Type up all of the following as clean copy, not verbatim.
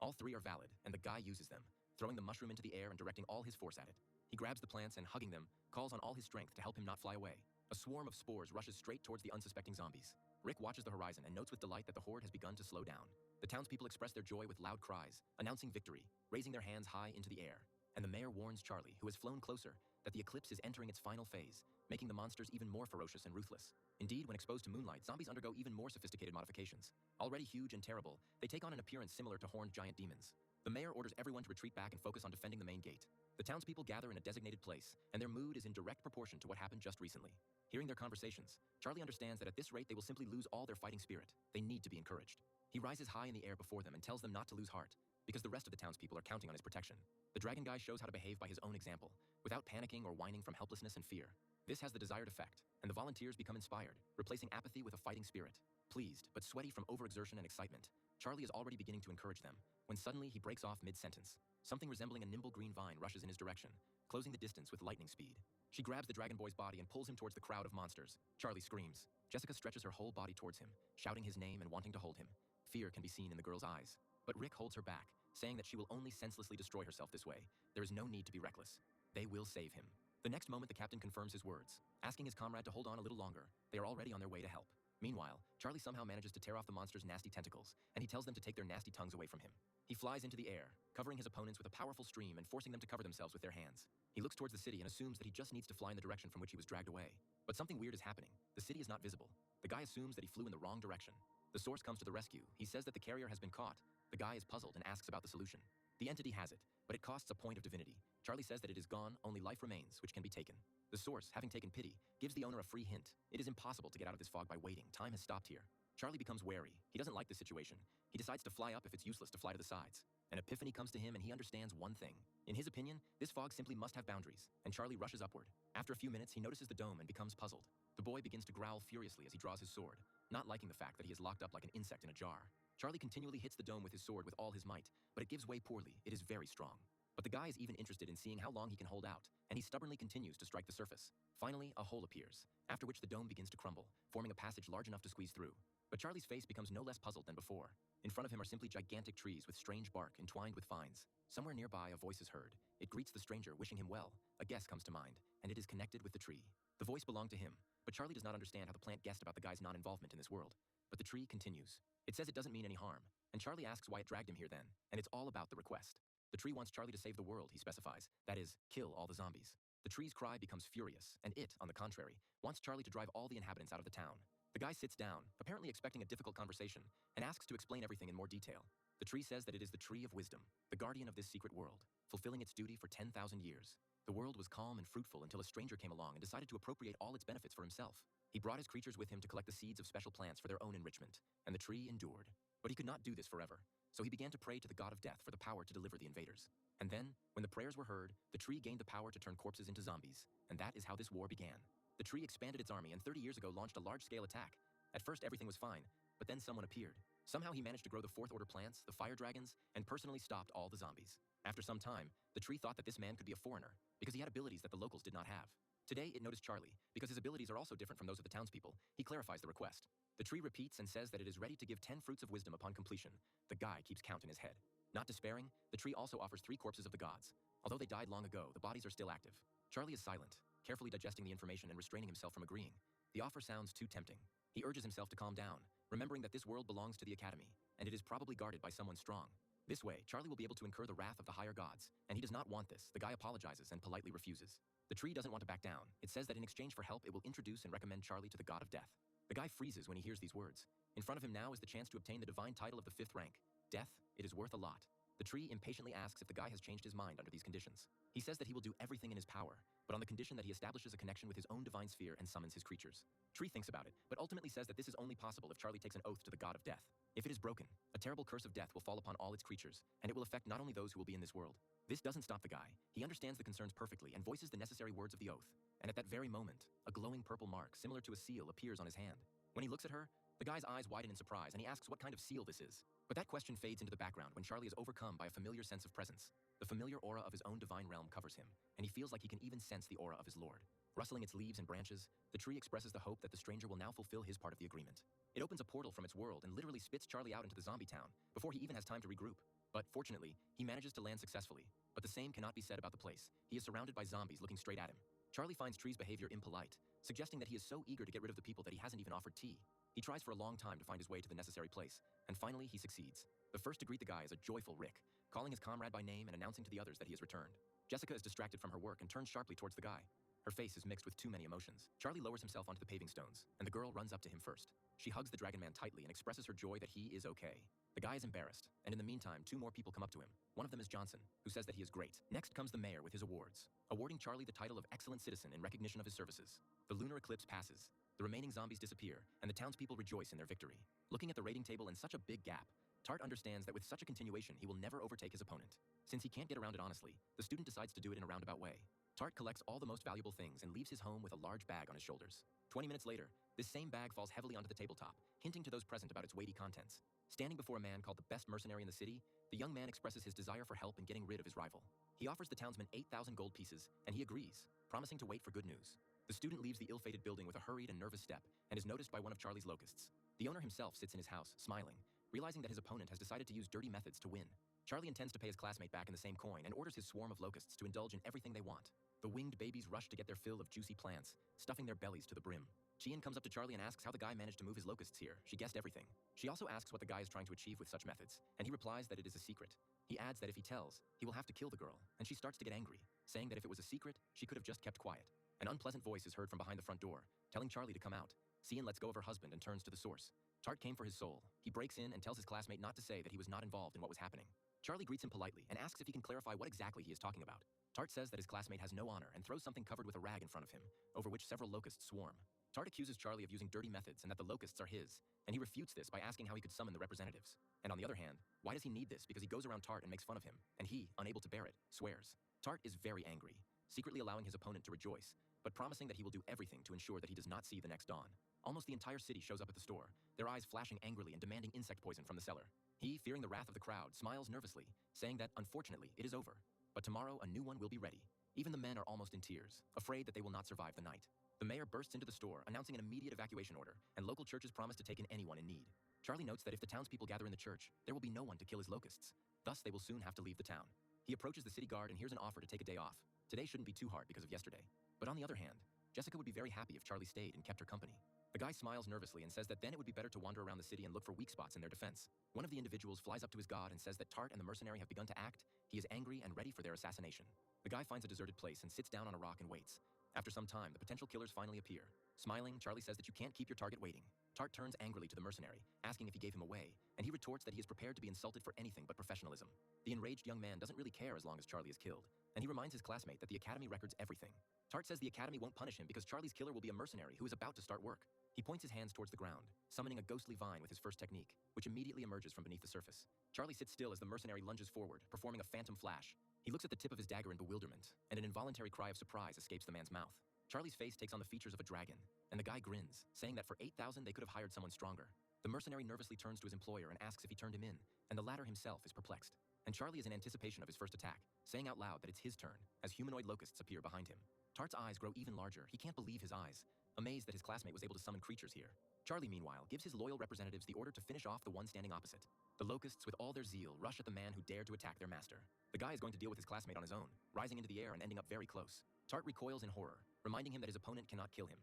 All three are valid, and the guy uses them, throwing the mushroom into the air and directing all his force at it. He grabs the plants and, hugging them, calls on all his strength to help him not fly away. A swarm of spores rushes straight towards the unsuspecting zombies. Rick watches the horizon and notes with delight that the horde has begun to slow down. The townspeople express their joy with loud cries, announcing victory, raising their hands high into the air. And the mayor warns Charlie, who has flown closer, that the eclipse is entering its final phase, making the monsters even more ferocious and ruthless. Indeed, when exposed to moonlight, zombies undergo even more sophisticated modifications. Already huge and terrible, they take on an appearance similar to horned giant demons. The mayor orders everyone to retreat back and focus on defending the main gate. The townspeople gather in a designated place, and their mood is in direct proportion to what happened just recently. Hearing their conversations, Charlie understands that at this rate they will simply lose all their fighting spirit. They need to be encouraged. He rises high in the air before them and tells them not to lose heart, because the rest of the townspeople are counting on his protection. The dragon guy shows how to behave by his own example, without panicking or whining from helplessness and fear. This has the desired effect, and the volunteers become inspired, replacing apathy with a fighting spirit. Pleased, but sweaty from overexertion and excitement, Charlie is already beginning to encourage them, when suddenly he breaks off mid-sentence. Something resembling a nimble green vine rushes in his direction, closing the distance with lightning speed. She grabs the dragon boy's body and pulls him towards the crowd of monsters. Charlie screams. Jessica stretches her whole body towards him, shouting his name and wanting to hold him. Fear can be seen in the girl's eyes. But Rick holds her back, saying that she will only senselessly destroy herself this way. There is no need to be reckless. They will save him. The next moment, the captain confirms his words, asking his comrade to hold on a little longer. They are already on their way to help. Meanwhile, Charlie somehow manages to tear off the monster's nasty tentacles, and he tells them to take their nasty tongues away from him. He flies into the air, covering his opponents with a powerful stream and forcing them to cover themselves with their hands. He looks towards the city and assumes that he just needs to fly in the direction from which he was dragged away. But something weird is happening. The city is not visible. The guy assumes that he flew in the wrong direction. The source comes to the rescue. He says that the carrier has been caught. The guy is puzzled and asks about the solution. The entity has it, but it costs a point of divinity. Charlie says that it is gone, only life remains, which can be taken. The source, having taken pity, gives the owner a free hint. It is impossible to get out of this fog by waiting. Time has stopped here. Charlie becomes wary. He doesn't like this situation. He decides to fly up if it's useless to fly to the sides. An epiphany comes to him and he understands one thing. In his opinion, this fog simply must have boundaries, and Charlie rushes upward. After a few minutes, he notices the dome and becomes puzzled. The boy begins to growl furiously as he draws his sword, not liking the fact that he is locked up like an insect in a jar. Charlie continually hits the dome with his sword with all his might, but it gives way poorly. It is very strong. But the guy is even interested in seeing how long he can hold out, and he stubbornly continues to strike the surface. Finally, a hole appears, after which the dome begins to crumble, forming a passage large enough to squeeze through. But Charlie's face becomes no less puzzled than before. In front of him are simply gigantic trees with strange bark entwined with vines. Somewhere nearby, a voice is heard. It greets the stranger, wishing him well. A guess comes to mind, and it is connected with the tree. The voice belonged to him, but Charlie does not understand how the plant guessed about the guy's non-involvement in this world. But the tree continues. It says it doesn't mean any harm, and Charlie asks why it dragged him here then, and it's all about the request. The tree wants Charlie to save the world, he specifies. That is, kill all the zombies. The tree's cry becomes furious, and it, on the contrary, wants Charlie to drive all the inhabitants out of the town. The guy sits down, apparently expecting a difficult conversation, and asks to explain everything in more detail. The tree says that it is the tree of wisdom, the guardian of this secret world, fulfilling its duty for 10,000 years. The world was calm and fruitful until a stranger came along and decided to appropriate all its benefits for himself. He brought his creatures with him to collect the seeds of special plants for their own enrichment, and the tree endured. But he could not do this forever, so he began to pray to the god of death for the power to deliver the invaders. And then, when the prayers were heard, the tree gained the power to turn corpses into zombies, and that is how this war began. The tree expanded its army and 30 years ago launched a large-scale attack. At first everything was fine, but then someone appeared. Somehow he managed to grow the fourth order plants, the fire dragons, and personally stopped all the zombies. After some time, the tree thought that this man could be a foreigner, because he had abilities that the locals did not have. Today it noticed Charlie, because his abilities are also different from those of the townspeople. He clarifies the request. The tree repeats and says that it is ready to give 10 fruits of wisdom upon completion. The guy keeps count in his head. Not despairing, the tree also offers 3 corpses of the gods. Although they died long ago, the bodies are still active. Charlie is silent, carefully digesting the information and restraining himself from agreeing. The offer sounds too tempting. He urges himself to calm down, remembering that this world belongs to the Academy, and it is probably guarded by someone strong. This way, Charlie will be able to incur the wrath of the higher gods, and he does not want this. The guy apologizes and politely refuses. The tree doesn't want to back down. It says that in exchange for help, it will introduce and recommend Charlie to the god of death. The guy freezes when he hears these words. In front of him now is the chance to obtain the divine title of the 5th rank. Death, it is worth a lot. The tree impatiently asks if the guy has changed his mind under these conditions. He says that he will do everything in his power, but on the condition that he establishes a connection with his own divine sphere and summons his creatures. Tree thinks about it, but ultimately says that this is only possible if Charlie takes an oath to the god of death. If it is broken, a terrible curse of death will fall upon all its creatures, and it will affect not only those who will be in this world. This doesn't stop the guy. He understands the concerns perfectly and voices the necessary words of the oath. And at that very moment, a glowing purple mark similar to a seal appears on his hand. When he looks at her, the guy's eyes widen in surprise and he asks what kind of seal this is. But that question fades into the background when Charlie is overcome by a familiar sense of presence. The familiar aura of his own divine realm covers him, and he feels like he can even sense the aura of his lord. Rustling its leaves and branches, the tree expresses the hope that the stranger will now fulfill his part of the agreement. It opens a portal from its world and literally spits Charlie out into the zombie town before he even has time to regroup. But fortunately, he manages to land successfully. But the same cannot be said about the place. He is surrounded by zombies looking straight at him. Charlie finds Tree's behavior impolite, suggesting that he is so eager to get rid of the people that he hasn't even offered tea. He tries for a long time to find his way to the necessary place, and finally he succeeds. The first to greet the guy is a joyful Rick, calling his comrade by name and announcing to the others that he has returned. Jessica is distracted from her work and turns sharply towards the guy. Her face is mixed with too many emotions. Charlie lowers himself onto the paving stones, and the girl runs up to him first. She hugs the Dragon Man tightly and expresses her joy that he is okay. The guy is embarrassed, and in the meantime, 2 more people come up to him. One of them is Johnson, who says that he is great. Next comes the mayor with his awards, awarding Charlie the title of Excellent Citizen in recognition of his services. The lunar eclipse passes, the remaining zombies disappear, and the townspeople rejoice in their victory. Looking at the rating table in such a big gap, Tart understands that with such a continuation, he will never overtake his opponent. Since he can't get around it honestly, the student decides to do it in a roundabout way. Tart collects all the most valuable things and leaves his home with a large bag on his shoulders. 20 minutes later, this same bag falls heavily onto the tabletop, hinting to those present about its weighty contents. Standing before a man called the best mercenary in the city, the young man expresses his desire for help in getting rid of his rival. He offers the townsman 8,000 gold pieces, and he agrees, promising to wait for good news. The student leaves the ill-fated building with a hurried and nervous step and is noticed by one of Charlie's locusts. The owner himself sits in his house, smiling, realizing that his opponent has decided to use dirty methods to win. Charlie intends to pay his classmate back in the same coin and orders his swarm of locusts to indulge in everything they want. The winged babies rush to get their fill of juicy plants, stuffing their bellies to the brim. Chien comes up to Charlie and asks how the guy managed to move his locusts here. She guessed everything. She also asks what the guy is trying to achieve with such methods, and he replies that it is a secret. He adds that if he tells, he will have to kill the girl, and she starts to get angry, saying that if it was a secret, she could have just kept quiet. An unpleasant voice is heard from behind the front door, telling Charlie to come out. Chien lets go of her husband and turns to the source. Tart came for his soul. He breaks in and tells his classmate not to say that he was not involved in what was happening. Charlie greets him politely and asks if he can clarify what exactly he is talking about. Tart says that his classmate has no honor and throws something covered with a rag in front of him, over which several locusts swarm. Tart accuses Charlie of using dirty methods and that the locusts are his, and he refutes this by asking how he could summon the representatives. And on the other hand, why does he need this? Because he goes around Tart and makes fun of him, and he, unable to bear it, swears. Tart is very angry, secretly allowing his opponent to rejoice, but promising that he will do everything to ensure that he does not see the next dawn. Almost the entire city shows up at the store, their eyes flashing angrily and demanding insect poison from the seller. He, fearing the wrath of the crowd, smiles nervously, saying that, unfortunately, it is over. But tomorrow, a new one will be ready. Even the men are almost in tears, afraid that they will not survive the night. The mayor bursts into the store, announcing an immediate evacuation order, and local churches promise to take in anyone in need. Charlie notes that if the townspeople gather in the church, there will be no one to kill his locusts. Thus, they will soon have to leave the town. He approaches the city guard and hears an offer to take a day off. Today shouldn't be too hard because of yesterday. But on the other hand, Jessica would be very happy if Charlie stayed and kept her company. The guy smiles nervously and says that then it would be better to wander around the city and look for weak spots in their defense. One of the individuals flies up to his god and says that Tart and the mercenary have begun to act. He is angry and ready for their assassination. The guy finds a deserted place and sits down on a rock and waits. After some time, the potential killers finally appear. Smiling, Charlie says that you can't keep your target waiting. Tart turns angrily to the mercenary, asking if he gave him away, and he retorts that he is prepared to be insulted for anything but professionalism. The enraged young man doesn't really care as long as Charlie is killed, and he reminds his classmate that the Academy records everything. Tart says the Academy won't punish him because Charlie's killer will be a mercenary who is about to start work. He points his hands towards the ground, summoning a ghostly vine with his first technique, which immediately emerges from beneath the surface. Charlie sits still as the mercenary lunges forward, performing a phantom flash. He looks at the tip of his dagger in bewilderment, and an involuntary cry of surprise escapes the man's mouth. Charlie's face takes on the features of a dragon, and the guy grins, saying that for 8,000 they could have hired someone stronger. The mercenary nervously turns to his employer and asks if he turned him in, and the latter himself is perplexed. And Charlie is in anticipation of his first attack, saying out loud that it's his turn, as humanoid locusts appear behind him. Tart's eyes grow even larger. He can't believe his eyes, amazed that his classmate was able to summon creatures here. Charlie, meanwhile, gives his loyal representatives the order to finish off the one standing opposite. The locusts, with all their zeal, rush at the man who dared to attack their master. The guy is going to deal with his classmate on his own, rising into the air and ending up very close. Tart recoils in horror, reminding him that his opponent cannot kill him.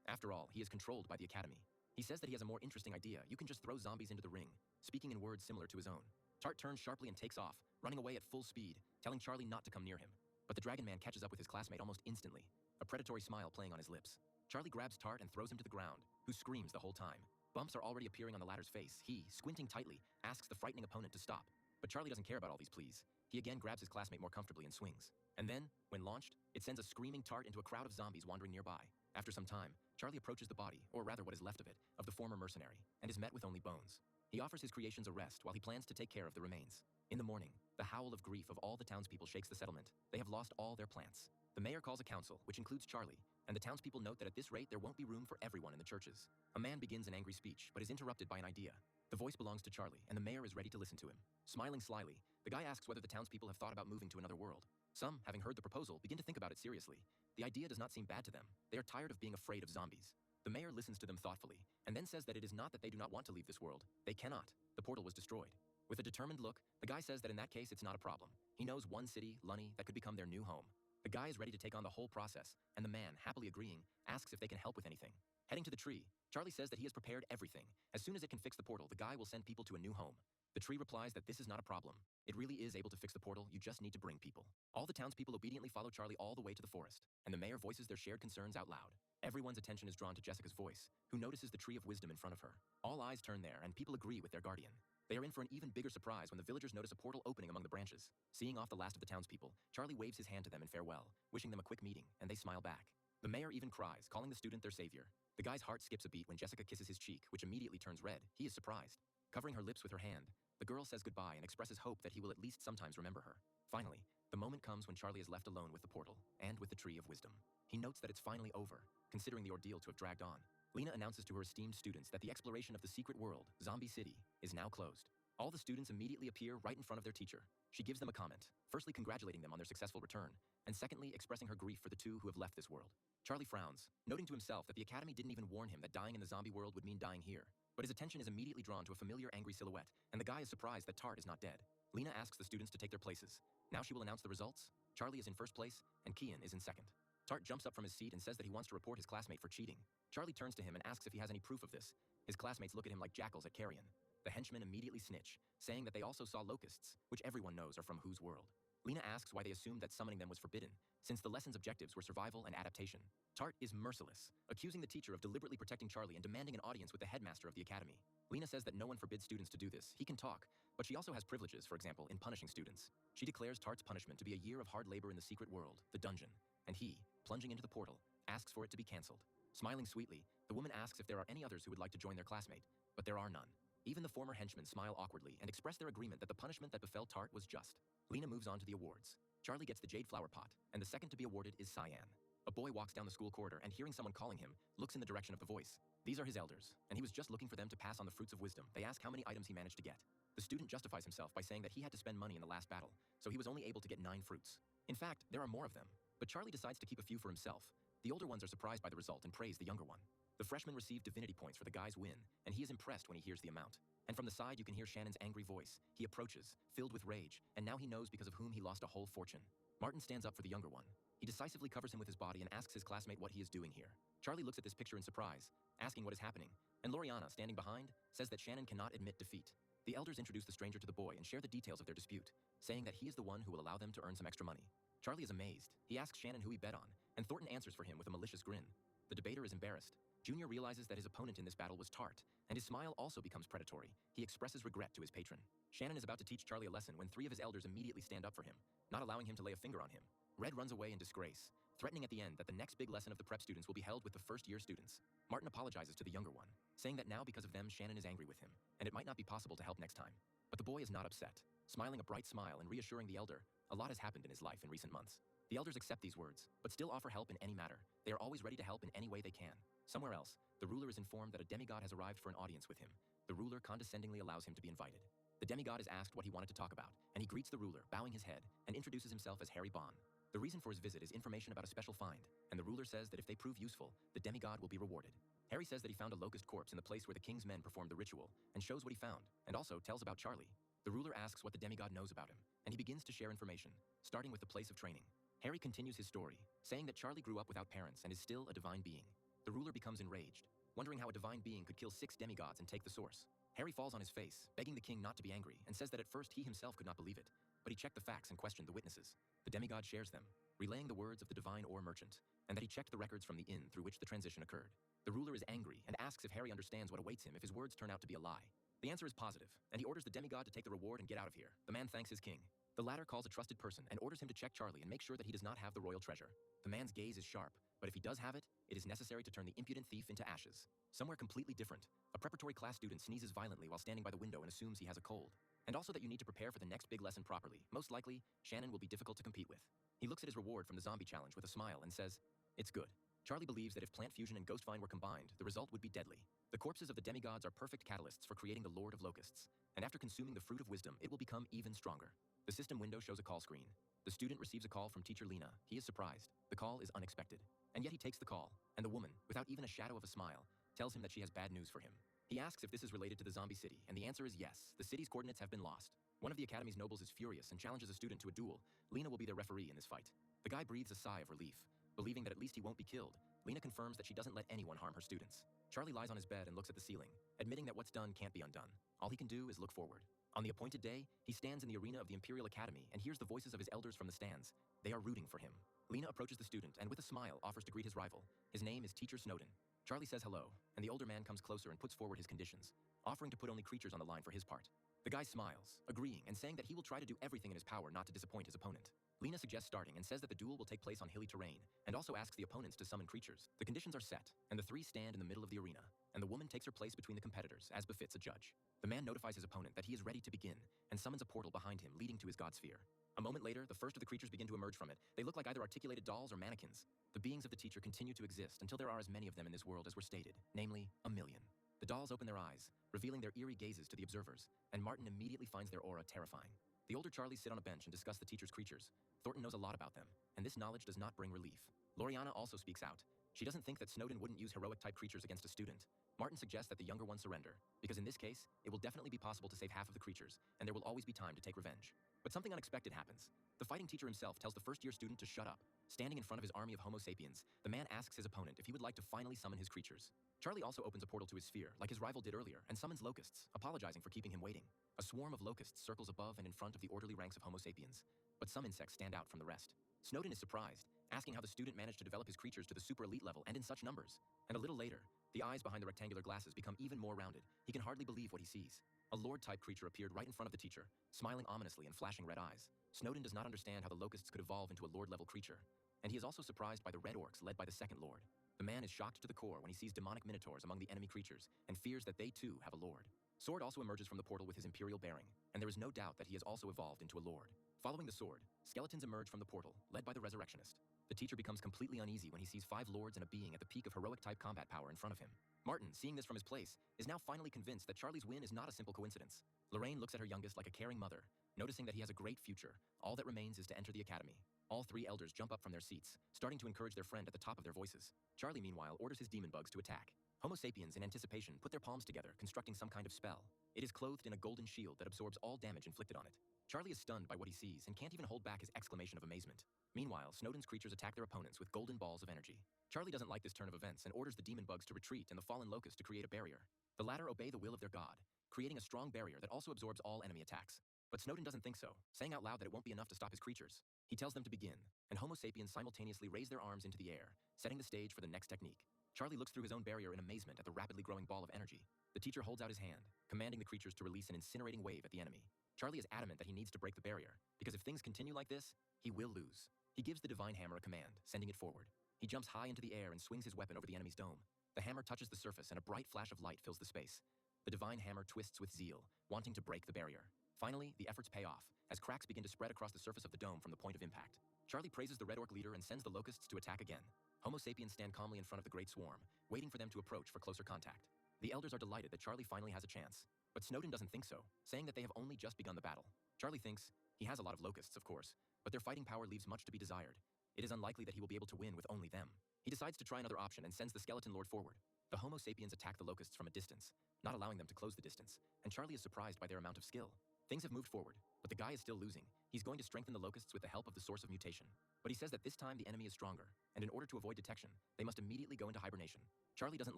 After all, he is controlled by the Academy. He says that he has a more interesting idea. You can just throw zombies into the ring, speaking in words similar to his own. Tart turns sharply and takes off, running away at full speed, telling Charlie not to come near him. But the Dragon Man catches up with his classmate almost instantly, a predatory smile playing on his lips. Charlie grabs Tart and throws him to the ground, who screams the whole time. Bumps are already appearing on the latter's face. He, squinting tightly, asks the frightening opponent to stop. But Charlie doesn't care about all these pleas. He again grabs his classmate more comfortably and swings. And then, when launched, it sends a screaming Tart into a crowd of zombies wandering nearby. After some time, Charlie approaches the body, or rather what is left of it, of the former mercenary, and is met with only bones. He offers his creations a rest while he plans to take care of the remains. In the morning, the howl of grief of all the townspeople shakes the settlement. They have lost all their plants. The mayor calls a council, which includes Charlie, and the townspeople note that at this rate there won't be room for everyone in the churches. A man begins an angry speech, but is interrupted by an idea. The voice belongs to Charlie, and the mayor is ready to listen to him. Smiling slyly, the guy asks whether the townspeople have thought about moving to another world. Some, having heard the proposal, begin to think about it seriously. The idea does not seem bad to them. They are tired of being afraid of zombies. The mayor listens to them thoughtfully, and then says that it is not that they do not want to leave this world. They cannot. The portal was destroyed. With a determined look, the guy says that in that case, it's not a problem. He knows one city, Lunny, that could become their new home. The guy is ready to take on the whole process, and the man, happily agreeing, asks if they can help with anything. Heading to the tree, Charlie says that he has prepared everything. As soon as it can fix the portal, the guy will send people to a new home. The tree replies that this is not a problem. It really is able to fix the portal, you just need to bring people. All the townspeople obediently follow Charlie all the way to the forest, and the mayor voices their shared concerns out loud. Everyone's attention is drawn to Jessica's voice, who notices the tree of wisdom in front of her. All eyes turn there, and people agree with their guardian. They are in for an even bigger surprise when the villagers notice a portal opening among the branches. Seeing off the last of the townspeople, Charlie waves his hand to them in farewell, wishing them a quick meeting, and they smile back. The mayor even cries, calling the student their savior. The guy's heart skips a beat when Jessica kisses his cheek, which immediately turns red. He is surprised. Covering her lips with her hand, the girl says goodbye and expresses hope that he will at least sometimes remember her. Finally, the moment comes when Charlie is left alone with the portal, and with the Tree of Wisdom. He notes that it's finally over, considering the ordeal to have dragged on. Lena announces to her esteemed students that the exploration of the secret world, Zombie City, is now closed. All the students immediately appear right in front of their teacher. She gives them a comment, firstly congratulating them on their successful return, and secondly expressing her grief for the two who have left this world. Charlie frowns, noting to himself that the Academy didn't even warn him that dying in the zombie world would mean dying here. But his attention is immediately drawn to a familiar angry silhouette, and the guy is surprised that Tart is not dead. Lena asks the students to take their places. Now she will announce the results. Charlie is in first place, and Kian is in second. Tart jumps up from his seat and says that he wants to report his classmate for cheating. Charlie turns to him and asks if he has any proof of this. His classmates look at him like jackals at carrion. The henchmen immediately snitch, saying that they also saw locusts, which everyone knows are from whose world. Lena asks why they assumed that summoning them was forbidden, since the lesson's objectives were survival and adaptation. Tart is merciless, accusing the teacher of deliberately protecting Charlie and demanding an audience with the headmaster of the academy. Lena says that no one forbids students to do this. He can talk, but she also has privileges, for example, in punishing students. She declares Tart's punishment to be a year of hard labor in the secret world, the dungeon, and he, plunging into the portal, asks for it to be cancelled. Smiling sweetly, the woman asks if there are any others who would like to join their classmate, but there are none. Even the former henchmen smile awkwardly and express their agreement that the punishment that befell Tart was just. Lena moves on to the awards. Charlie gets the Jade Flower Pot, and the second to be awarded is Cyan. A boy walks down the school corridor and, hearing someone calling him, looks in the direction of the voice. These are his elders, and he was just looking for them to pass on the fruits of wisdom. They ask how many items he managed to get. The student justifies himself by saying that he had to spend money in the last battle, so he was only able to get 9 fruits. In fact, there are more of them, but Charlie decides to keep a few for himself. The older ones are surprised by the result and praise the younger one. The freshman received divinity points for the guy's win, and he is impressed when he hears the amount. And from the side you can hear Shannon's angry voice. He approaches, filled with rage, and now he knows because of whom he lost a whole fortune. Martin stands up for the younger one. He decisively covers him with his body and asks his classmate what he is doing here. Charlie looks at this picture in surprise, asking what is happening, and Loriana, standing behind, says that Shannon cannot admit defeat. The elders introduce the stranger to the boy and share the details of their dispute, saying that he is the one who will allow them to earn some extra money. Charlie is amazed. He asks Shannon who he bet on, and Thornton answers for him with a malicious grin. The debater is embarrassed. Junior realizes that his opponent in this battle was Tart, and his smile also becomes predatory. He expresses regret to his patron. Shannon is about to teach Charlie a lesson when 3 of his elders immediately stand up for him, not allowing him to lay a finger on him. Red runs away in disgrace, threatening at the end that the next big lesson of the prep students will be held with the first-year students. Martin apologizes to the younger one, saying that now because of them Shannon is angry with him, and it might not be possible to help next time. But the boy is not upset, smiling a bright smile and reassuring the elder, a lot has happened in his life in recent months. The elders accept these words, but still offer help in any matter. They are always ready to help in any way they can. Somewhere else, the ruler is informed that a demigod has arrived for an audience with him. The ruler condescendingly allows him to be invited. The demigod is asked what he wanted to talk about, and he greets the ruler, bowing his head, and introduces himself as Harry Bon. The reason for his visit is information about a special find, and the ruler says that if they prove useful, the demigod will be rewarded. Harry says that he found a locust corpse in the place where the king's men performed the ritual, and shows what he found, and also tells about Charlie. The ruler asks what the demigod knows about him, and he begins to share information, starting with the place of training. Harry continues his story, saying that Charlie grew up without parents and is still a divine being. The ruler becomes enraged, wondering how a divine being could kill 6 demigods and take the source. Harry falls on his face, begging the king not to be angry, and says that at first he himself could not believe it, but he checked the facts and questioned the witnesses. The demigod shares them, relaying the words of the divine ore merchant, and that he checked the records from the inn through which the transition occurred. The ruler is angry and asks if Harry understands what awaits him if his words turn out to be a lie. The answer is positive, and he orders the demigod to take the reward and get out of here. The man thanks his king. The latter calls a trusted person and orders him to check Charlie and make sure that he does not have the royal treasure. The man's gaze is sharp, but if he does have it, it is necessary to turn the impudent thief into ashes. Somewhere completely different, a preparatory class student sneezes violently while standing by the window and assumes he has a cold. And also that you need to prepare for the next big lesson properly. Most likely, Shannon will be difficult to compete with. He looks at his reward from the zombie challenge with a smile and says, "It's good." Charlie believes that if Plant Fusion and Ghostvine were combined, the result would be deadly. The corpses of the demigods are perfect catalysts for creating the Lord of Locusts, and after consuming the Fruit of Wisdom, it will become even stronger. The system window shows a call screen. The student receives a call from teacher Lena. He is surprised. The call is unexpected. And yet he takes the call, and the woman, without even a shadow of a smile, tells him that she has bad news for him. He asks if this is related to the zombie city, and the answer is yes. The city's coordinates have been lost. One of the Academy's nobles is furious and challenges a student to a duel. Lena will be their referee in this fight. The guy breathes a sigh of relief. Believing that at least he won't be killed, Lena confirms that she doesn't let anyone harm her students. Charlie lies on his bed and looks at the ceiling, admitting that what's done can't be undone. All he can do is look forward. On the appointed day, he stands in the arena of the Imperial Academy and hears the voices of his elders from the stands. They are rooting for him. Lena approaches the student and with a smile offers to greet his rival. His name is Teacher Snowden. Charlie says hello, and the older man comes closer and puts forward his conditions, offering to put only creatures on the line for his part. The guy smiles, agreeing and saying that he will try to do everything in his power not to disappoint his opponent. Lena suggests starting and says that the duel will take place on hilly terrain, and also asks the opponents to summon creatures. The conditions are set, and the three stand in the middle of the arena, and the woman takes her place between the competitors, as befits a judge. The man notifies his opponent that he is ready to begin, and summons a portal behind him leading to his god sphere. A moment later, the first of the creatures begin to emerge from it. They look like either articulated dolls or mannequins. The beings of the teacher continue to exist until there are as many of them in this world as were stated, namely, 1,000,000. The dolls open their eyes, revealing their eerie gazes to the observers, and Martin immediately finds their aura terrifying. The older Charlies sit on a bench and discuss the teacher's creatures. Thornton knows a lot about them, and this knowledge does not bring relief. Loriana also speaks out. She doesn't think that Snowden wouldn't use heroic-type creatures against a student. Martin suggests that the younger ones surrender, because in this case, it will definitely be possible to save half of the creatures, and there will always be time to take revenge. But something unexpected happens. The fighting teacher himself tells the first-year student to shut up. Standing in front of his army of Homo sapiens, the man asks his opponent if he would like to finally summon his creatures. Charlie also opens a portal to his sphere, like his rival did earlier, and summons locusts, apologizing for keeping him waiting. A swarm of locusts circles above and in front of the orderly ranks of Homo sapiens, but some insects stand out from the rest. Snowden is surprised, asking how the student managed to develop his creatures to the super elite level and in such numbers. And a little later, the eyes behind the rectangular glasses become even more rounded. He can hardly believe what he sees. A lord-type creature appeared right in front of the teacher, smiling ominously and flashing red eyes. Snowden does not understand how the locusts could evolve into a lord-level creature, and he is also surprised by the red orcs led by the second lord. The man is shocked to the core when he sees demonic minotaurs among the enemy creatures and fears that they too have a lord. Sword also emerges from the portal with his imperial bearing, and there is no doubt that he has also evolved into a lord. Following the sword, skeletons emerge from the portal, led by the resurrectionist. The teacher becomes completely uneasy when he sees 5 lords and a being at the peak of heroic-type combat power in front of him. Martin, seeing this from his place, is now finally convinced that Charlie's win is not a simple coincidence. Lorraine looks at her youngest like a caring mother, noticing that he has a great future. All that remains is to enter the academy. All 3 elders jump up from their seats, starting to encourage their friend at the top of their voices. Charlie, meanwhile, orders his demon bugs to attack. Homo sapiens, in anticipation, put their palms together, constructing some kind of spell. It is clothed in a golden shield that absorbs all damage inflicted on it. Charlie is stunned by what he sees and can't even hold back his exclamation of amazement. Meanwhile, Snowden's creatures attack their opponents with golden balls of energy. Charlie doesn't like this turn of events and orders the demon bugs to retreat and the fallen locusts to create a barrier. The latter obey the will of their god, creating a strong barrier that also absorbs all enemy attacks. But Snowden doesn't think so, saying out loud that it won't be enough to stop his creatures. He tells them to begin, and Homo sapiens simultaneously raise their arms into the air, setting the stage for the next technique. Charlie looks through his own barrier in amazement at the rapidly growing ball of energy. The teacher holds out his hand, commanding the creatures to release an incinerating wave at the enemy. Charlie is adamant that he needs to break the barrier, because if things continue like this, he will lose. He gives the divine hammer a command, sending it forward. He jumps high into the air and swings his weapon over the enemy's dome. The hammer touches the surface and a bright flash of light fills the space. The divine hammer twists with zeal, wanting to break the barrier. Finally, the efforts pay off, as cracks begin to spread across the surface of the dome from the point of impact. Charlie praises the Red Orc leader and sends the locusts to attack again. Homo sapiens stand calmly in front of the great swarm, waiting for them to approach for closer contact. The elders are delighted that Charlie finally has a chance. But Snowden doesn't think so, saying that they have only just begun the battle. Charlie thinks he has a lot of locusts, of course, but their fighting power leaves much to be desired. It is unlikely that he will be able to win with only them. He decides to try another option and sends the skeleton lord forward. The Homo sapiens attack the locusts from a distance, not allowing them to close the distance, and Charlie is surprised by their amount of skill. Things have moved forward, but the guy is still losing. He's going to strengthen the locusts with the help of the source of mutation. But he says that this time the enemy is stronger, and in order to avoid detection, they must immediately go into hibernation. Charlie doesn't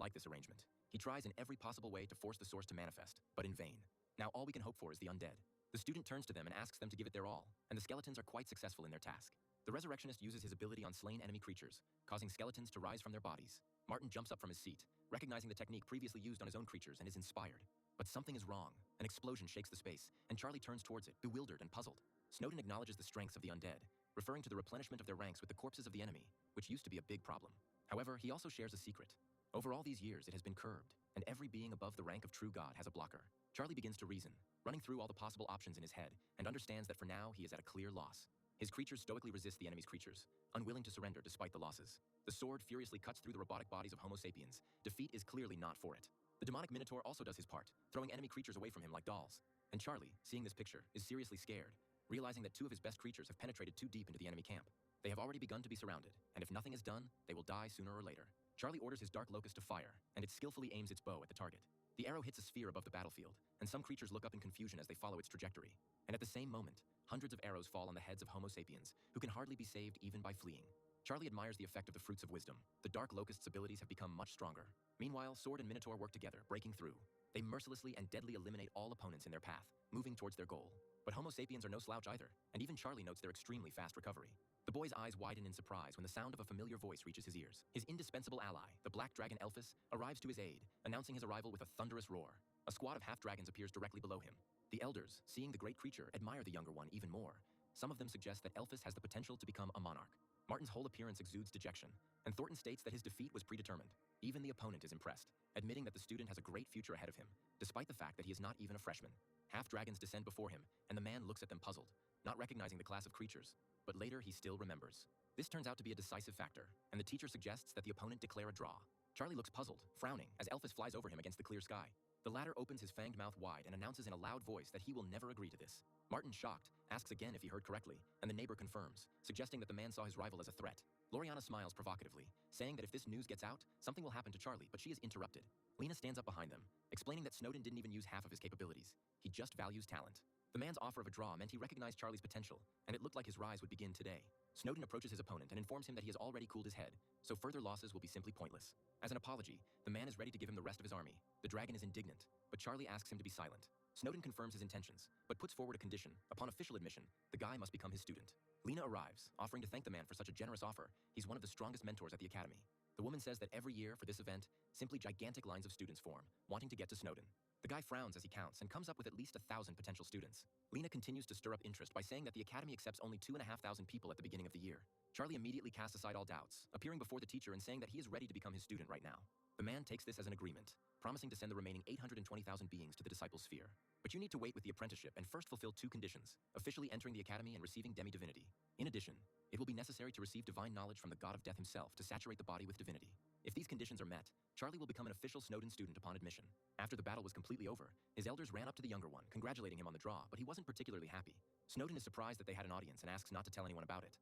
like this arrangement. He tries in every possible way to force the source to manifest, but in vain. Now all we can hope for is the undead. The student turns to them and asks them to give it their all, and the skeletons are quite successful in their task. The resurrectionist uses his ability on slain enemy creatures, causing skeletons to rise from their bodies. Martin jumps up from his seat, recognizing the technique previously used on his own creatures, and is inspired. But something is wrong. An explosion shakes the space, and Charlie turns towards it, bewildered and puzzled. Snowden acknowledges the strengths of the undead, referring to the replenishment of their ranks with the corpses of the enemy, which used to be a big problem. However, he also shares a secret. Over all these years, it has been curbed, and every being above the rank of true god has a blocker. Charlie begins to reason, running through all the possible options in his head, and understands that for now he is at a clear loss. His creatures stoically resist the enemy's creatures, unwilling to surrender despite the losses. The sword furiously cuts through the robotic bodies of Homo sapiens. Defeat is clearly not for it. The demonic minotaur also does his part, throwing enemy creatures away from him like dolls. And Charlie, seeing this picture, is seriously scared, realizing that 2 of his best creatures have penetrated too deep into the enemy camp. They have already begun to be surrounded, and if nothing is done, they will die sooner or later. Charlie orders his dark locust to fire, and it skillfully aims its bow at the target. The arrow hits a sphere above the battlefield, and some creatures look up in confusion as they follow its trajectory. And at the same moment, hundreds of arrows fall on the heads of Homo sapiens, who can hardly be saved even by fleeing. Charlie admires the effect of the fruits of wisdom. The Dark Locust's abilities have become much stronger. Meanwhile, Sword and Minotaur work together, breaking through. They mercilessly and deadly eliminate all opponents in their path, moving towards their goal. But Homo sapiens are no slouch either, and even Charlie notes their extremely fast recovery. The boy's eyes widen in surprise when the sound of a familiar voice reaches his ears. His indispensable ally, the black dragon Elphys, arrives to his aid, announcing his arrival with a thunderous roar. A squad of half-dragons appears directly below him. The elders, seeing the great creature, admire the younger one even more. Some of them suggest that Elphys has the potential to become a monarch. Martin's whole appearance exudes dejection, and Thornton states that his defeat was predetermined. Even the opponent is impressed, admitting that the student has a great future ahead of him, despite the fact that he is not even a freshman. Half-dragons descend before him, and the man looks at them puzzled, not recognizing the class of creatures. But later, he still remembers. This turns out to be a decisive factor, and the teacher suggests that the opponent declare a draw. Charlie looks puzzled, frowning, as Elphys flies over him against the clear sky. The latter opens his fanged mouth wide and announces in a loud voice that he will never agree to this. Martin, shocked, asks again if he heard correctly, and the neighbor confirms, suggesting that the man saw his rival as a threat. Loriana smiles provocatively, saying that if this news gets out, something will happen to Charlie, but she is interrupted. Lena stands up behind them, explaining that Snowden didn't even use half of his capabilities. He just values talent. The man's offer of a draw meant he recognized Charlie's potential, and it looked like his rise would begin today. Snowden approaches his opponent and informs him that he has already cooled his head, so further losses will be simply pointless. As an apology, the man is ready to give him the rest of his army. The dragon is indignant, but Charlie asks him to be silent. Snowden confirms his intentions, but puts forward a condition. Upon official admission, the guy must become his student. Lena arrives, offering to thank the man for such a generous offer. He's one of the strongest mentors at the academy. The woman says that every year for this event, simply gigantic lines of students form, wanting to get to Snowden. The guy frowns as he counts and comes up with at least 1,000 potential students. Lena continues to stir up interest by saying that the academy accepts only 2,500 people at the beginning of the year. Charlie immediately casts aside all doubts, appearing before the teacher and saying that he is ready to become his student right now. The man takes this as an agreement, promising to send the remaining 820,000 beings to the Disciple Sphere. But you need to wait with the apprenticeship and first fulfill 2 conditions, officially entering the academy and receiving demi-divinity. In addition, it will be necessary to receive divine knowledge from the god of death himself to saturate the body with divinity. If these conditions are met, Charlie will become an official Snowden student upon admission. After the battle was completely over, his elders ran up to the younger one, congratulating him on the draw, but he wasn't particularly happy. Snowden is surprised that they had an audience and asks not to tell anyone about it.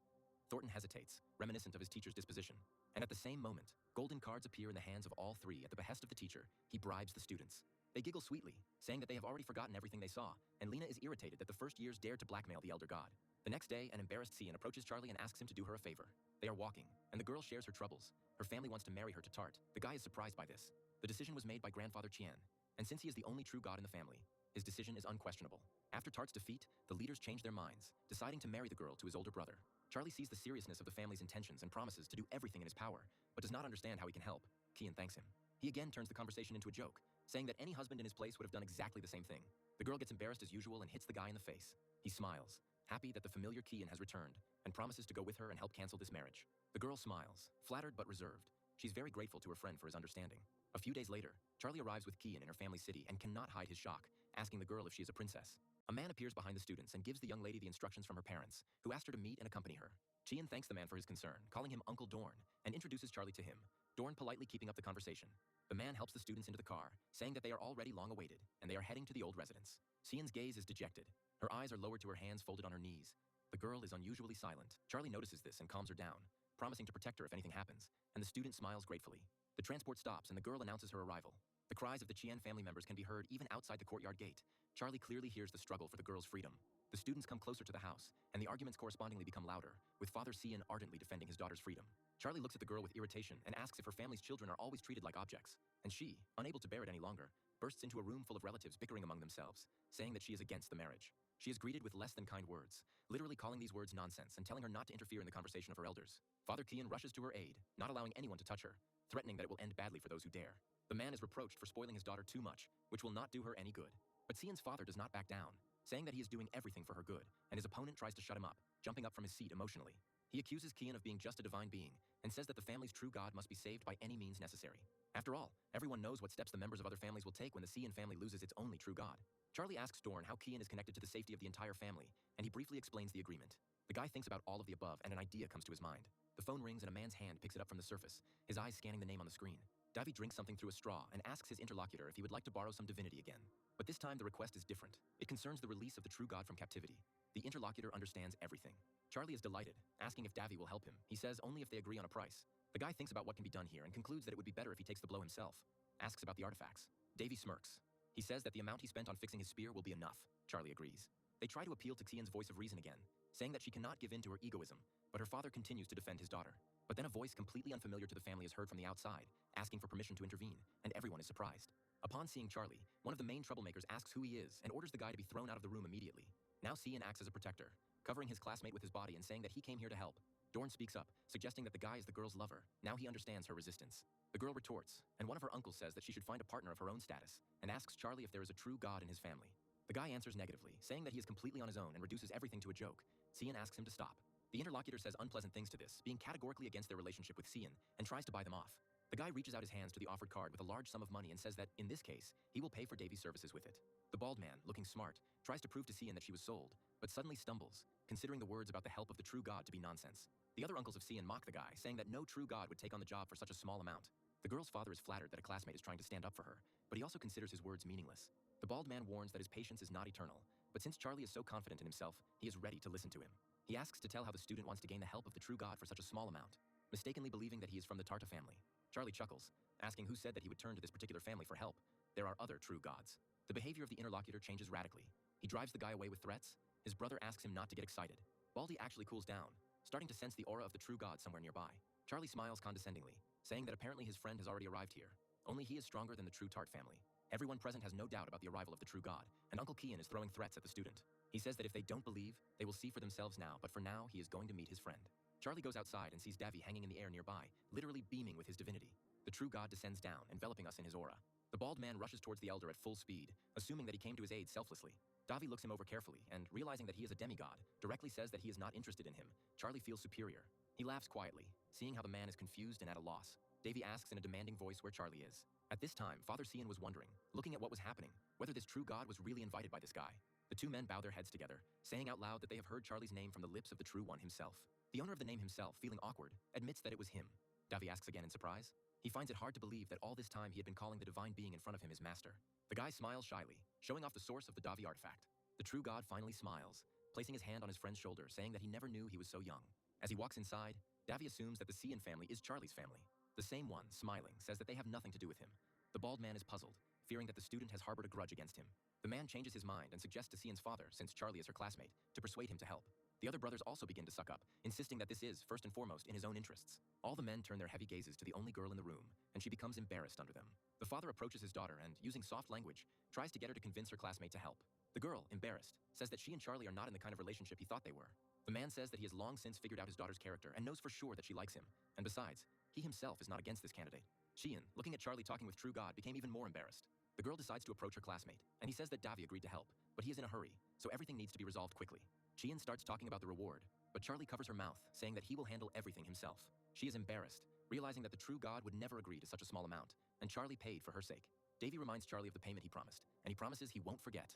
Thornton hesitates, reminiscent of his teacher's disposition. And at the same moment, golden cards appear in the hands of all 3 at the behest of the teacher. He bribes the students. They giggle sweetly, saying that they have already forgotten everything they saw, and Lena is irritated that the first years dared to blackmail the elder god. The next day, an embarrassed Cian approaches Charlie and asks him to do her a favor. They are walking, and the girl shares her troubles. Her family wants to marry her to Tart. The guy is surprised by this. The decision was made by Grandfather Qian, and since he is the only true god in the family, his decision is unquestionable. After Tart's defeat, the leaders change their minds, deciding to marry the girl to his older brother. Charlie sees the seriousness of the family's intentions and promises to do everything in his power, but does not understand how he can help. Qian thanks him. He again turns the conversation into a joke, saying that any husband in his place would have done exactly the same thing. The girl gets embarrassed as usual and hits the guy in the face. He smiles, happy that the familiar Qian has returned, and promises to go with her and help cancel this marriage. The girl smiles, flattered but reserved. She's very grateful to her friend for his understanding. A few days later, Charlie arrives with Qian in her family city and cannot hide his shock, asking the girl if she is a princess. A man appears behind the students and gives the young lady the instructions from her parents, who asked her to meet and accompany her. Qian thanks the man for his concern, calling him Uncle Dorn, and introduces Charlie to him, Dorn politely keeping up the conversation. The man helps the students into the car, saying that they are already long awaited, and they are heading to the old residence. Qian's gaze is dejected. Her eyes are lowered to her hands folded on her knees. The girl is unusually silent. Charlie notices this and calms her down, promising to protect her if anything happens, and the student smiles gratefully. The transport stops and the girl announces her arrival. The cries of the Qian family members can be heard even outside the courtyard gate. Charlie clearly hears the struggle for the girl's freedom. The students come closer to the house, and the arguments correspondingly become louder, with Father Qian ardently defending his daughter's freedom. Charlie looks at the girl with irritation and asks if her family's children are always treated like objects. And she, unable to bear it any longer, bursts into a room full of relatives bickering among themselves, saying that she is against the marriage. She is greeted with less than kind words, literally calling these words nonsense and telling her not to interfere in the conversation of her elders. Father Qian rushes to her aid, not allowing anyone to touch her, threatening that it will end badly for those who dare. The man is reproached for spoiling his daughter too much, which will not do her any good. But Qian's father does not back down, saying that he is doing everything for her good, and his opponent tries to shut him up, jumping up from his seat emotionally. He accuses Qian of being just a divine being, and says that the family's true god must be saved by any means necessary. After all, everyone knows what steps the members of other families will take when the Qian family loses its only true god. Charlie asks Dorn how Qian is connected to the safety of the entire family, and he briefly explains the agreement. The guy thinks about all of the above, and an idea comes to his mind. The phone rings and a man's hand picks it up from the surface, his eyes scanning the name on the screen. Davy drinks something through a straw and asks his interlocutor if he would like to borrow some divinity again. But this time the request is different. It concerns the release of the true god from captivity. The interlocutor understands everything. Charlie is delighted, asking if Davy will help him. He says only if they agree on a price. The guy thinks about what can be done here and concludes that it would be better if he takes the blow himself. Asks about the artifacts. Davy smirks. He says that the amount he spent on fixing his spear will be enough. Charlie agrees. They try to appeal to Xian's voice of reason again, saying that she cannot give in to her egoism, but her father continues to defend his daughter. But then a voice completely unfamiliar to the family is heard from the outside, asking for permission to intervene, and everyone is surprised. Upon seeing Charlie, one of the main troublemakers asks who he is and orders the guy to be thrown out of the room immediately. Now Xian acts as a protector, covering his classmate with his body and saying that he came here to help. Dorn speaks up, suggesting that the guy is the girl's lover. Now he understands her resistance. The girl retorts, and one of her uncles says that she should find a partner of her own status, and asks Charlie if there is a true god in his family. The guy answers negatively, saying that he is completely on his own and reduces everything to a joke. Xian asks him to stop. The interlocutor says unpleasant things to this, being categorically against their relationship with Xian, and tries to buy them off. The guy reaches out his hands to the offered card with a large sum of money and says that, in this case, he will pay for Davy's services with it. The bald man, looking smart, tries to prove to Xian that she was sold, but suddenly stumbles, considering the words about the help of the true god to be nonsense. The other uncles of Xian mock the guy, saying that no true god would take on the job for such a small amount. The girl's father is flattered that a classmate is trying to stand up for her, but he also considers his words meaningless. The bald man warns that his patience is not eternal, but since Charlie is so confident in himself, he is ready to listen to him. He asks to tell how the student wants to gain the help of the true god for such a small amount, mistakenly believing that he is from the Tarta family. Charlie chuckles, asking who said that he would turn to this particular family for help. There are other true gods. The behavior of the interlocutor changes radically. He drives the guy away with threats. His brother asks him not to get excited. Baldy actually cools down, starting to sense the aura of the true god somewhere nearby. Charlie smiles condescendingly, saying that apparently his friend has already arrived here. Only he is stronger than the true Tart family. Everyone present has no doubt about the arrival of the true god, and Uncle Xian is throwing threats at the student. He says that if they don't believe, they will see for themselves now, but for now, he is going to meet his friend. Charlie goes outside and sees Davy hanging in the air nearby, literally beaming with his divinity. The true god descends down, enveloping us in his aura. The bald man rushes towards the elder at full speed, assuming that he came to his aid selflessly. Davy looks him over carefully, and realizing that he is a demigod, directly says that he is not interested in him. Charlie feels superior. He laughs quietly, seeing how the man is confused and at a loss. Davy asks in a demanding voice where Charlie is. At this time, Father Xian was wondering, looking at what was happening, whether this true god was really invited by this guy. The two men bow their heads together, saying out loud that they have heard Charlie's name from the lips of the true one himself. The owner of the name himself, feeling awkward, admits that it was him. Davy asks again in surprise. He finds it hard to believe that all this time he had been calling the divine being in front of him his master. The guy smiles shyly, showing off the source of the Davy artifact. The true god finally smiles, placing his hand on his friend's shoulder, saying that he never knew he was so young. As he walks inside, Davy assumes that the Xian family is Charlie's family. The same one, smiling, says that they have nothing to do with him. The bald man is puzzled, fearing that the student has harbored a grudge against him. The man changes his mind and suggests to Xian's father, since Charlie is her classmate, to persuade him to help. The other brothers also begin to suck up, insisting that this is, first and foremost, in his own interests. All the men turn their heavy gazes to the only girl in the room, and she becomes embarrassed under them. The father approaches his daughter and, using soft language, tries to get her to convince her classmate to help. The girl, embarrassed, says that she and Charlie are not in the kind of relationship he thought they were. The man says that he has long since figured out his daughter's character and knows for sure that she likes him. And besides, he himself is not against this candidate. Xian, looking at Charlie talking with true god, became even more embarrassed. The girl decides to approach her classmate, and he says that Davy agreed to help, but he is in a hurry, so everything needs to be resolved quickly. Xian starts talking about the reward, but Charlie covers her mouth, saying that he will handle everything himself. She is embarrassed, realizing that the true god would never agree to such a small amount, and Charlie paid for her sake. Davy reminds Charlie of the payment he promised, and he promises he won't forget.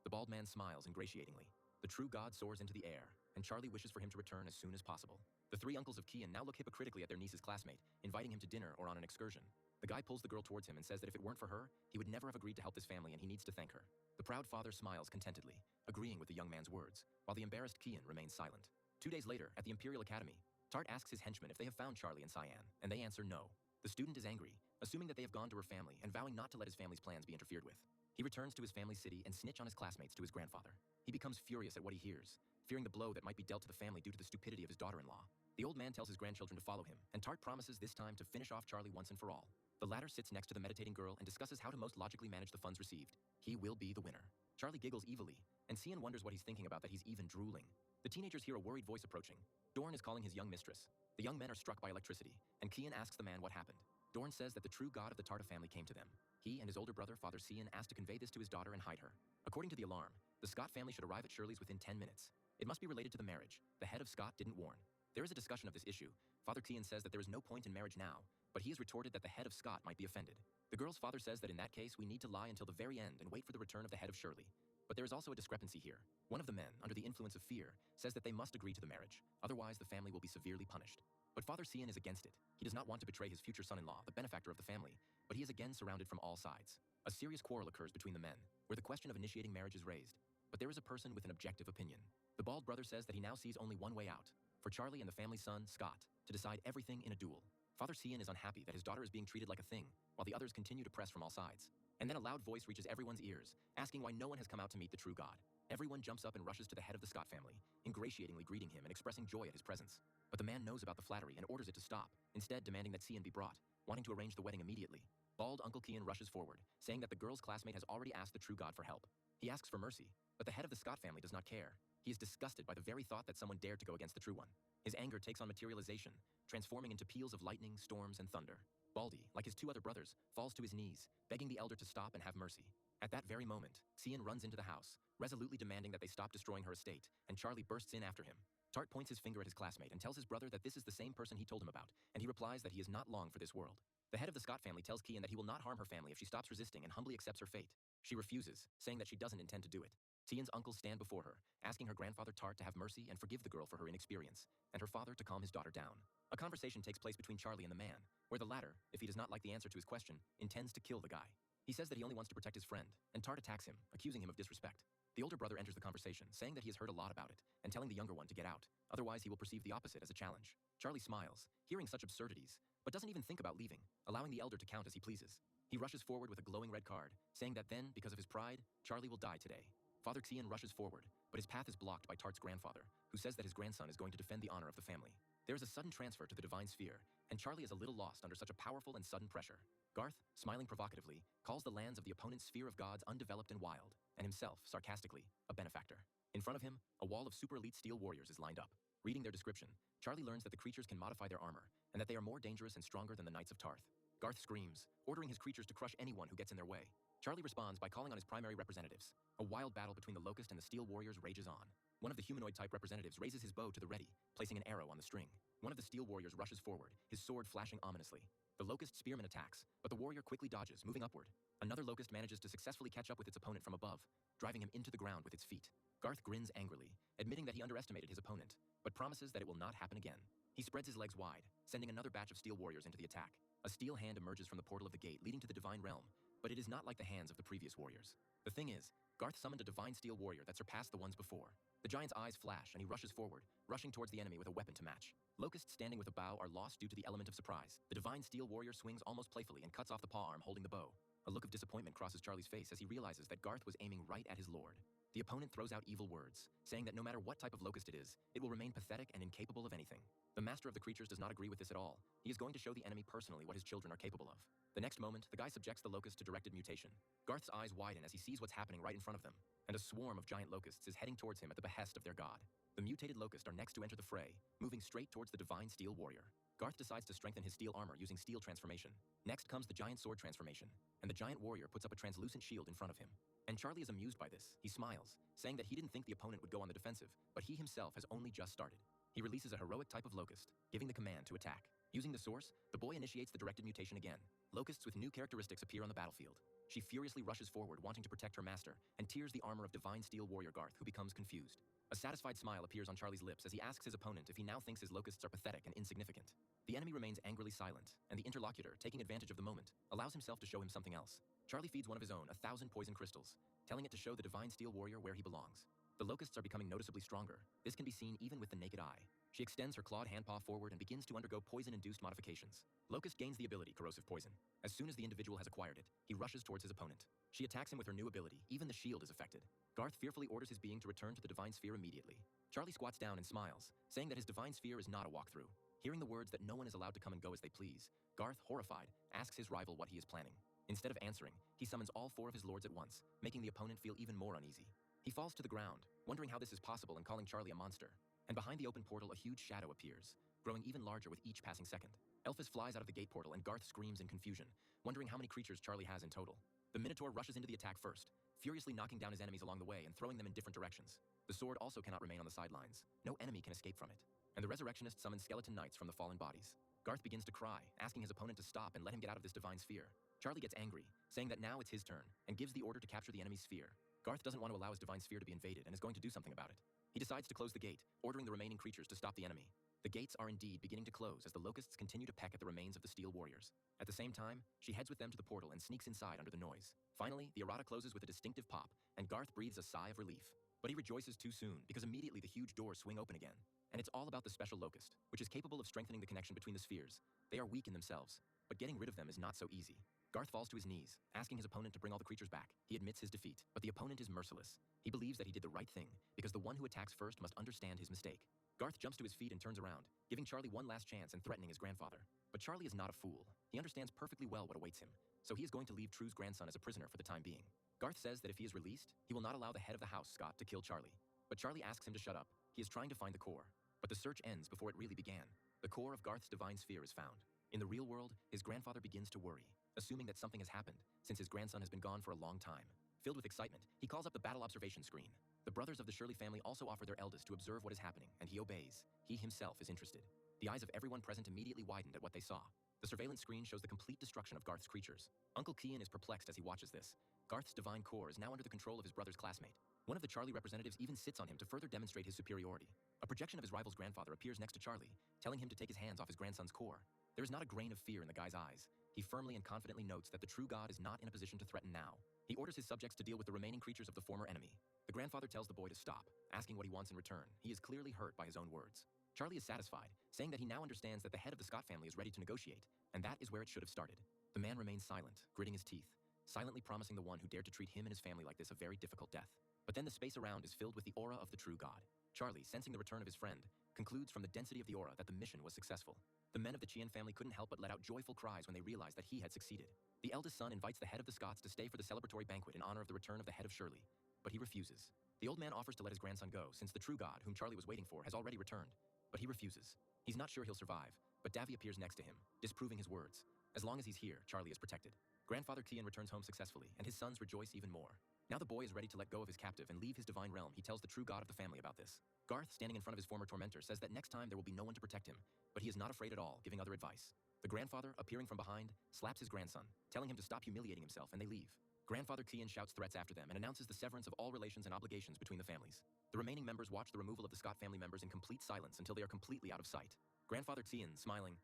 The bald man smiles ingratiatingly. The true god soars into the air, and Charlie wishes for him to return as soon as possible. The three uncles of Xian now look hypocritically at their niece's classmate, inviting him to dinner or on an excursion. The guy pulls the girl towards him and says that if it weren't for her, he would never have agreed to help this family and he needs to thank her. The proud father smiles contentedly, agreeing with the young man's words, while the embarrassed Xian remains silent. 2 days later, at the Imperial Academy, Tart asks his henchmen if they have found Charlie and Cyan, and they answer no. The student is angry, assuming that they have gone to her family and vowing not to let his family's plans be interfered with. He returns to his family's city and snitch on his classmates to his grandfather. He becomes furious at what he hears, fearing the blow that might be dealt to the family due to the stupidity of his daughter-in-law. The old man tells his grandchildren to follow him, and Tart promises this time to finish off Charlie once and for all. The latter sits next to the meditating girl and discusses how to most logically manage the funds received. He will be the winner. Charlie giggles evilly, and Xian wonders what he's thinking about that he's even drooling. The teenagers hear a worried voice approaching. Dorn is calling his young mistress. The young men are struck by electricity, and Xian asks the man what happened. Dorn says that the true god of the Tarta family came to them. He and his older brother, Father Xian, asked to convey this to his daughter and hide her. According to the alarm, the Scott family should arrive at Shirley's within 10 minutes. It must be related to the marriage. The head of Scott didn't warn. There is a discussion of this issue. Father Xian says that there is no point in marriage now, but he has retorted that the head of Scott might be offended. The girl's father says that in that case, we need to lie until the very end and wait for the return of the head of Shirley. But there is also a discrepancy here. One of the men, under the influence of fear, says that they must agree to the marriage, otherwise the family will be severely punished. But Father Xian is against it. He does not want to betray his future son-in-law, the benefactor of the family, but he is again surrounded from all sides. A serious quarrel occurs between the men, where the question of initiating marriage is raised. But there is a person with an objective opinion. The bald brother says that he now sees only one way out, for Charlie and the family's son, Scott, to decide everything in a duel. Father Cian is unhappy that his daughter is being treated like a thing, while the others continue to press from all sides. And then a loud voice reaches everyone's ears, asking why no one has come out to meet the true god. Everyone jumps up and rushes to the head of the Scott family, ingratiatingly greeting him and expressing joy at his presence. But the man knows about the flattery and orders it to stop, instead demanding that Cian be brought, wanting to arrange the wedding immediately. Bald Uncle Cian rushes forward, saying that the girl's classmate has already asked the true god for help. He asks for mercy, but the head of the Scott family does not care. He is disgusted by the very thought that someone dared to go against the true one. His anger takes on materialization, transforming into peals of lightning, storms, and thunder. Baldy, like his two other brothers, falls to his knees, begging the elder to stop and have mercy. At that very moment, Cian runs into the house, resolutely demanding that they stop destroying her estate, and Charlie bursts in after him. Tart points his finger at his classmate and tells his brother that this is the same person he told him about, and he replies that he is not long for this world. The head of the Scott family tells Cian that he will not harm her family if she stops resisting and humbly accepts her fate. She refuses, saying that she doesn't intend to do it. Cian's uncles stand before her, asking her grandfather Tart to have mercy and forgive the girl for her inexperience, and her father to calm his daughter down. A conversation takes place between Charlie and the man, where the latter, if he does not like the answer to his question, intends to kill the guy. He says that he only wants to protect his friend, and Tart attacks him, accusing him of disrespect. The older brother enters the conversation, saying that he has heard a lot about it, and telling the younger one to get out, otherwise he will perceive the opposite as a challenge. Charlie smiles, hearing such absurdities, but doesn't even think about leaving, allowing the elder to count as he pleases. He rushes forward with a glowing red card, saying that then, because of his pride, Charlie will die today. Father Cian rushes forward, but his path is blocked by Tart's grandfather, who says that his grandson is going to defend the honor of the family. There is a sudden transfer to the divine sphere, and Charlie is a little lost under such a powerful and sudden pressure. Garth, smiling provocatively, calls the lands of the opponent's sphere of gods undeveloped and wild, and himself, sarcastically, a benefactor. In front of him, a wall of super elite steel warriors is lined up. Reading their description, Charlie learns that the creatures can modify their armor, and that they are more dangerous and stronger than the Knights of Tarth. Garth screams, ordering his creatures to crush anyone who gets in their way. Charlie responds by calling on his primary representatives. A wild battle between the Locust and the Steel Warriors rages on. One of the humanoid-type representatives raises his bow to the ready, placing an arrow on the string. One of the Steel Warriors rushes forward, his sword flashing ominously. The Locust spearman attacks, but the warrior quickly dodges, moving upward. Another Locust manages to successfully catch up with its opponent from above, driving him into the ground with its feet. Garth grins angrily, admitting that he underestimated his opponent, but promises that it will not happen again. He spreads his legs wide, sending another batch of Steel Warriors into the attack. A steel hand emerges from the portal of the gate leading to the Divine Realm, but it is not like the hands of the previous warriors. The thing is, Garth summoned a Divine Steel Warrior that surpassed the ones before. The giant's eyes flash and he rushes forward, rushing towards the enemy with a weapon to match. Locusts standing with a bow are lost due to the element of surprise. The Divine Steel Warrior swings almost playfully and cuts off the paw arm holding the bow. A look of disappointment crosses Charlie's face as he realizes that Garth was aiming right at his lord. The opponent throws out evil words, saying that no matter what type of locust it is, it will remain pathetic and incapable of anything. The master of the creatures does not agree with this at all. He is going to show the enemy personally what his children are capable of. The next moment, the guy subjects the locust to directed mutation. Garth's eyes widen as he sees what's happening right in front of them, and a swarm of giant locusts is heading towards him at the behest of their god. The mutated locusts are next to enter the fray, moving straight towards the Divine Steel Warrior. Garth decides to strengthen his steel armor using steel transformation. Next comes the giant sword transformation, and the giant warrior puts up a translucent shield in front of him. And Charlie is amused by this. He smiles, saying that he didn't think the opponent would go on the defensive, but he himself has only just started. He releases a heroic type of locust, giving the command to attack. Using the source, the boy initiates the directed mutation again. Locusts with new characteristics appear on the battlefield. She furiously rushes forward, wanting to protect her master, and tears the armor of Divine Steel Warrior Garth, who becomes confused. A satisfied smile appears on Charlie's lips as he asks his opponent if he now thinks his locusts are pathetic and insignificant. The enemy remains angrily silent, and the interlocutor, taking advantage of the moment, allows himself to show him something else. Charlie feeds one of his own 1,000 poison crystals, telling it to show the Divine Steel Warrior where he belongs. The locusts are becoming noticeably stronger. This can be seen even with the naked eye. She extends her clawed handpaw forward and begins to undergo poison-induced modifications. Locust gains the ability Corrosive Poison. As soon as the individual has acquired it, he rushes towards his opponent. She attacks him with her new ability. Even the shield is affected. Garth fearfully orders his being to return to the Divine Sphere immediately. Charlie squats down and smiles, saying that his Divine Sphere is not a walkthrough. Hearing the words that no one is allowed to come and go as they please, Garth, horrified, asks his rival what he is planning. Instead of answering, he summons all 4 of his lords at once, making the opponent feel even more uneasy. He falls to the ground, wondering how this is possible and calling Charlie a monster. And behind the open portal, a huge shadow appears, growing even larger with each passing second. Elphys flies out of the gate portal and Garth screams in confusion, wondering how many creatures Charlie has in total. The Minotaur rushes into the attack first, furiously knocking down his enemies along the way and throwing them in different directions. The sword also cannot remain on the sidelines. No enemy can escape from it. And the Resurrectionist summons skeleton knights from the fallen bodies. Garth begins to cry, asking his opponent to stop and let him get out of this divine sphere. Charlie gets angry, saying that now it's his turn, and gives the order to capture the enemy's sphere. Garth doesn't want to allow his divine sphere to be invaded and is going to do something about it. He decides to close the gate, ordering the remaining creatures to stop the enemy. The gates are indeed beginning to close as the locusts continue to peck at the remains of the steel warriors. At the same time, she heads with them to the portal and sneaks inside under the noise. Finally, the errata closes with a distinctive pop, and Garth breathes a sigh of relief. But he rejoices too soon, because immediately the huge doors swing open again. And it's all about the special locust, which is capable of strengthening the connection between the spheres. They are weak in themselves, but getting rid of them is not so easy. Garth falls to his knees, asking his opponent to bring all the creatures back. He admits his defeat, but the opponent is merciless. He believes that he did the right thing, because the one who attacks first must understand his mistake. Garth jumps to his feet and turns around, giving Charlie one last chance and threatening his grandfather. But Charlie is not a fool. He understands perfectly well what awaits him, so he is going to leave True's grandson as a prisoner for the time being. Garth says that if he is released, he will not allow the head of the house, Scott, to kill Charlie. But Charlie asks him to shut up. He is trying to find the core. But the search ends before it really began. The core of Garth's divine sphere is found. In the real world, his grandfather begins to worry, assuming that something has happened, since his grandson has been gone for a long time. Filled with excitement, he calls up the battle observation screen. The brothers of the Shirley family also offer their eldest to observe what is happening, and he obeys. He himself is interested. The eyes of everyone present immediately widened at what they saw. The surveillance screen shows the complete destruction of Garth's creatures. Uncle Kian is perplexed as he watches this. Garth's divine core is now under the control of his brother's classmate. One of the Charlie representatives even sits on him to further demonstrate his superiority. A projection of his rival's grandfather appears next to Charlie, telling him to take his hands off his grandson's core. There is not a grain of fear in the guy's eyes. He firmly and confidently notes that the true god is not in a position to threaten now. He orders his subjects to deal with the remaining creatures of the former enemy. The grandfather tells the boy to stop, asking what he wants in return. He is clearly hurt by his own words. Charlie is satisfied, saying that he now understands that the head of the Scott family is ready to negotiate, and that is where it should have started. The man remains silent, gritting his teeth, silently promising the one who dared to treat him and his family like this a very difficult death. But then the space around is filled with the aura of the true god. Charlie, sensing the return of his friend, concludes from the density of the aura that the mission was successful. The men of the Qian family couldn't help but let out joyful cries when they realized that he had succeeded. The eldest son invites the head of the Scots to stay for the celebratory banquet in honor of the return of the head of Shirley, but he refuses. The old man offers to let his grandson go, since the true god, whom Charlie was waiting for, has already returned, but he refuses. He's not sure he'll survive, but Davy appears next to him, disproving his words. As long as he's here, Charlie is protected. Grandfather Kian returns home successfully, and his sons rejoice even more. Now the boy is ready to let go of his captive and leave his divine realm. He tells the true god of the family about this. Garth, standing in front of his former tormentor, says that next time there will be no one to protect him, but he is not afraid at all, giving other advice. The grandfather, appearing from behind, slaps his grandson, telling him to stop humiliating himself, and they leave. Grandfather Kian shouts threats after them and announces the severance of all relations and obligations between the families. The remaining members watch the removal of the Scott family members in complete silence until they are completely out of sight. Grandfather Kian, smiling,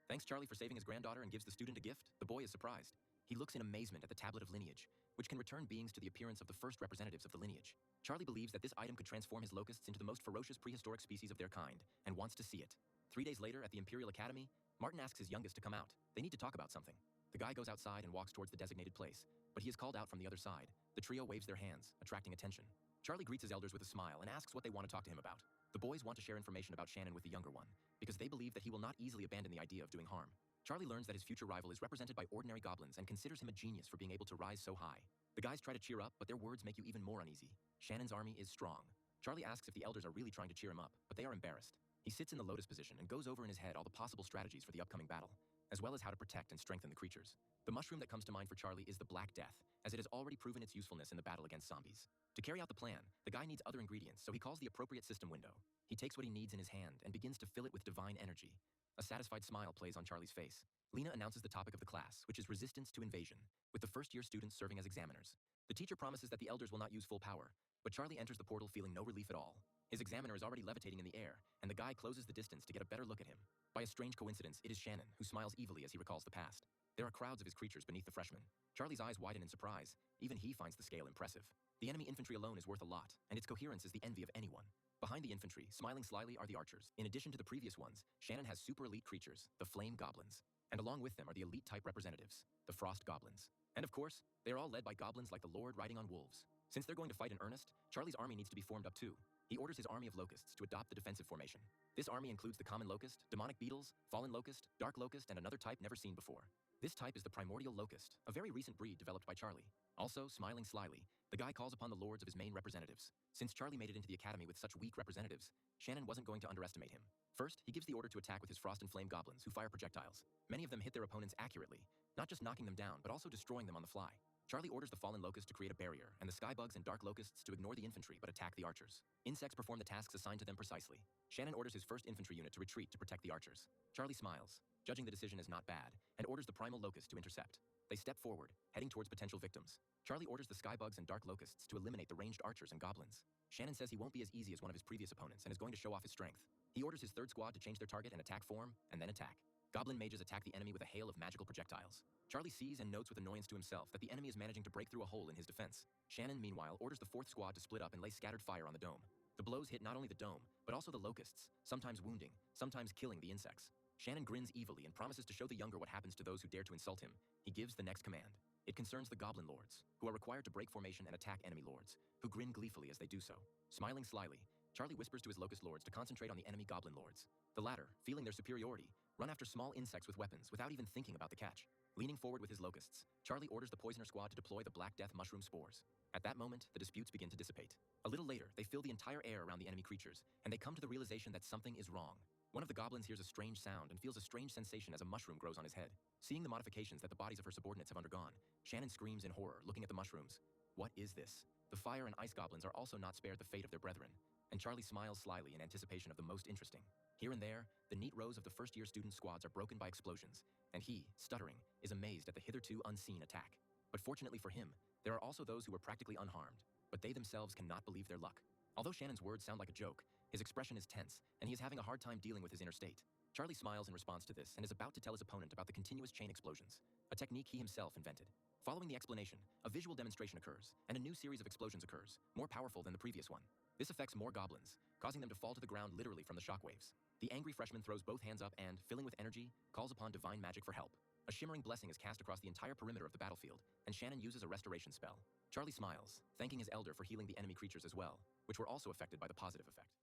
thanks Charlie for saving his granddaughter, and gives the student a gift. The boy is surprised. He looks in amazement at the tablet of lineage, which can return beings to the appearance of the first representatives of the lineage. Charlie believes that this item could transform his locusts into the most ferocious prehistoric species of their kind, and wants to see it. 3 days later, at the Imperial Academy, Martin asks his youngest to come out. They need to talk about something. The guy goes outside and walks towards the designated place, but he is called out from the other side. The trio waves their hands, attracting attention. Charlie greets his elders with a smile and asks what they want to talk to him about. The boys want to share information about Shannon with the younger one, because they believe that he will not easily abandon the idea of doing harm. Charlie learns that his future rival is represented by ordinary goblins and considers him a genius for being able to rise so high. The guys try to cheer up, but their words make you even more uneasy. Shannon's army is strong. Charlie asks if the elders are really trying to cheer him up, but they are embarrassed. He sits in the lotus position and goes over in his head all the possible strategies for the upcoming battle, as well as how to protect and strengthen the creatures. The mushroom that comes to mind for Charlie is the Black Death, as it has already proven its usefulness in the battle against zombies. To carry out the plan, the guy needs other ingredients, so he calls the appropriate system window. He takes what he needs in his hand and begins to fill it with divine energy. A satisfied smile plays on Charlie's face. Lena announces the topic of the class, which is resistance to invasion, with the first-year students serving as examiners. The teacher promises that the elders will not use full power, but Charlie enters the portal feeling no relief at all. His examiner is already levitating in the air, and the guy closes the distance to get a better look at him. By a strange coincidence, it is Shannon, who smiles evilly as he recalls the past. There are crowds of his creatures beneath the freshman. Charlie's eyes widen in surprise. Even he finds the scale impressive. The enemy infantry alone is worth a lot, and its coherence is the envy of anyone. Behind the infantry, smiling slyly, are the archers. In addition to the previous ones, Shannon has super elite creatures, the Flame Goblins. And along with them are the elite type representatives, the Frost Goblins. And of course, they are all led by goblins like the Lord riding on wolves. Since they're going to fight in earnest, Charlie's army needs to be formed up too. He orders his army of locusts to adopt the defensive formation. This army includes the common locust, demonic beetles, fallen locust, dark locust, and another type never seen before. This type is the primordial locust, a very recent breed developed by Charlie. Also, smiling slyly, the guy calls upon the lords of his main representatives. Since Charlie made it into the academy with such weak representatives, Shannon wasn't going to underestimate him. First, he gives the order to attack with his frost and flame goblins, who fire projectiles. Many of them hit their opponents accurately, not just knocking them down, but also destroying them on the fly. Charlie orders the fallen locust to create a barrier, and the skybugs and dark locusts to ignore the infantry but attack the archers. Insects perform the tasks assigned to them precisely. Shannon orders his first infantry unit to retreat to protect the archers. Charlie smiles, judging the decision as not bad, and orders the primal locust to intercept. They step forward, heading towards potential victims. Charlie orders the skybugs and dark locusts to eliminate the ranged archers and goblins. Shannon says he won't be as easy as one of his previous opponents and is going to show off his strength. He orders his third squad to change their target and attack form, and then attack. Goblin mages attack the enemy with a hail of magical projectiles. Charlie sees and notes with annoyance to himself that the enemy is managing to break through a hole in his defense. Shannon, meanwhile, orders the fourth squad to split up and lay scattered fire on the dome. The blows hit not only the dome, but also the locusts, sometimes wounding, sometimes killing the insects. Shannon grins evilly and promises to show the younger what happens to those who dare to insult him. He gives the next command. It concerns the Goblin Lords, who are required to break formation and attack enemy lords, who grin gleefully as they do so. Smiling slyly, Charlie whispers to his Locust Lords to concentrate on the enemy Goblin Lords. The latter, feeling their superiority, run after small insects with weapons without even thinking about the catch. Leaning forward with his Locusts, Charlie orders the Poisoner Squad to deploy the Black Death mushroom spores. At that moment, the disputes begin to dissipate. A little later, they fill the entire air around the enemy creatures, and they come to the realization that something is wrong. One of the goblins hears a strange sound and feels a strange sensation as a mushroom grows on his head. Seeing the modifications that the bodies of her subordinates have undergone, Shannon screams in horror, looking at the mushrooms. What is this? The fire and ice goblins are also not spared the fate of their brethren, and Charlie smiles slyly in anticipation of the most interesting. Here and there, the neat rows of the first-year student squads are broken by explosions, and he, stuttering, is amazed at the hitherto unseen attack. But fortunately for him, there are also those who were practically unharmed, but they themselves cannot believe their luck. Although Shannon's words sound like a joke, his expression is tense, and he is having a hard time dealing with his inner state. Charlie smiles in response to this and is about to tell his opponent about the continuous chain explosions, a technique he himself invented. Following the explanation, a visual demonstration occurs, and a new series of explosions occurs, more powerful than the previous one. This affects more goblins, causing them to fall to the ground literally from the shockwaves. The angry freshman throws both hands up and, filling with energy, calls upon divine magic for help. A shimmering blessing is cast across the entire perimeter of the battlefield, and Shannon uses a restoration spell. Charlie smiles, thanking his elder for healing the enemy creatures as well, which were also affected by the positive effect.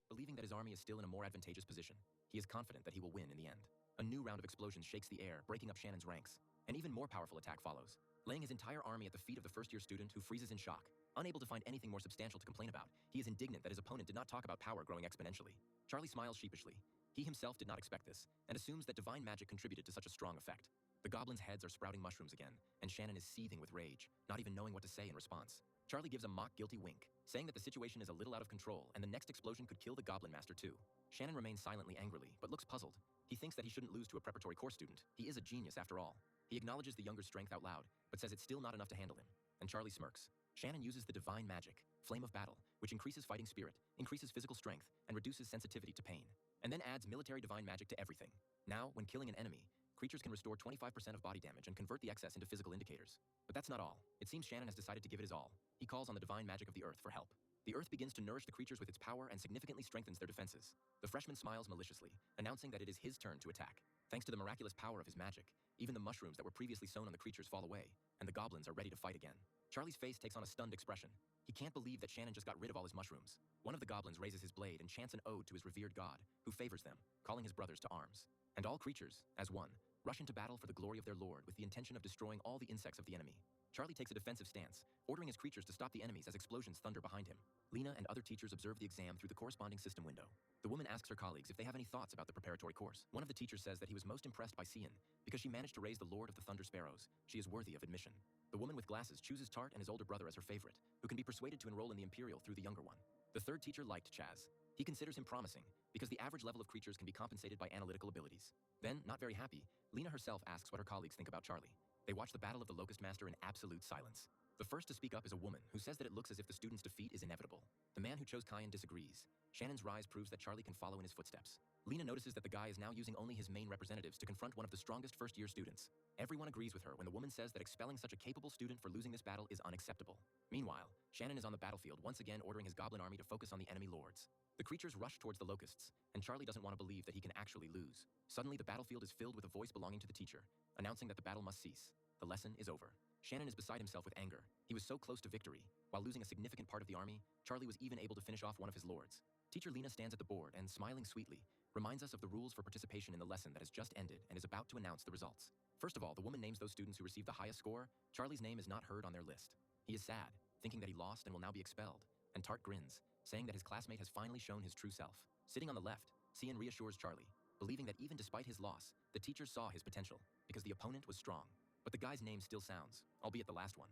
Believing that his army is still in a more advantageous position, he is confident that he will win in the end. A new round of explosions shakes the air, breaking up Shannon's ranks. An even more powerful attack follows, laying his entire army at the feet of the first-year student who freezes in shock. Unable to find anything more substantial to complain about, he is indignant that his opponent did not talk about power growing exponentially. Charlie smiles sheepishly. He himself did not expect this, and assumes that divine magic contributed to such a strong effect. The goblins' heads are sprouting mushrooms again, and Shannon is seething with rage, not even knowing what to say in response. Charlie gives a mock guilty wink, saying that the situation is a little out of control and the next explosion could kill the Goblin Master too. Shannon remains silently angrily, but looks puzzled. He thinks that he shouldn't lose to a preparatory course student. He is a genius after all. He acknowledges the younger strength out loud, but says it's still not enough to handle him. And Charlie smirks. Shannon uses the divine magic, Flame of Battle, which increases fighting spirit, increases physical strength, and reduces sensitivity to pain, and then adds military divine magic to everything. Now, when killing an enemy, creatures can restore 25% of body damage and convert the excess into physical indicators. But that's not all. It seems Shannon has decided to give it his all. He calls on the divine magic of the earth for help. The earth begins to nourish the creatures with its power and significantly strengthens their defenses. The freshman smiles maliciously, announcing that it is his turn to attack. Thanks to the miraculous power of his magic, even the mushrooms that were previously sown on the creatures fall away, and the goblins are ready to fight again. Charlie's face takes on a stunned expression. He can't believe that Shannon just got rid of all his mushrooms. One of the goblins raises his blade and chants an ode to his revered god, who favors them, calling his brothers to arms. And all creatures, as one, rush into battle for the glory of their lord with the intention of destroying all the insects of the enemy. Charlie takes a defensive stance, ordering his creatures to stop the enemies as explosions thunder behind him. Lena and other teachers observe the exam through the corresponding system window. The woman asks her colleagues if they have any thoughts about the preparatory course. One of the teachers says that he was most impressed by Cian, because she managed to raise the Lord of the Thunder Sparrows. She is worthy of admission. The woman with glasses chooses Tart and his older brother as her favorite, who can be persuaded to enroll in the Imperial through the younger one. The third teacher liked Chaz. He considers him promising, because the average level of creatures can be compensated by analytical abilities. Then, not very happy, Lena herself asks what her colleagues think about Charlie. They watch the battle of the Locust Master in absolute silence. The first to speak up is a woman who says that it looks as if the student's defeat is inevitable. The man who chose Kyan disagrees. Shannon's rise proves that Charlie can follow in his footsteps. Lena notices that the guy is now using only his main representatives to confront one of the strongest first-year students. Everyone agrees with her when the woman says that expelling such a capable student for losing this battle is unacceptable. Meanwhile, Shannon is on the battlefield once again ordering his goblin army to focus on the enemy lords. The creatures rush towards the locusts, and Charlie doesn't want to believe that he can actually lose. Suddenly, the battlefield is filled with a voice belonging to the teacher, announcing that the battle must cease. The lesson is over. Shannon is beside himself with anger. He was so close to victory. While losing a significant part of the army, Charlie was even able to finish off one of his lords. Teacher Lena stands at the board and, smiling sweetly, reminds us of the rules for participation in the lesson that has just ended and is about to announce the results. First of all, the woman names those students who received the highest score. Charlie's name is not heard on their list. He is sad, thinking that he lost and will now be expelled. And Tart grins, saying that his classmate has finally shown his true self. Sitting on the left, Cian reassures Charlie, believing that even despite his loss, the teacher saw his potential, because the opponent was strong. But the guy's name still sounds, albeit the last one.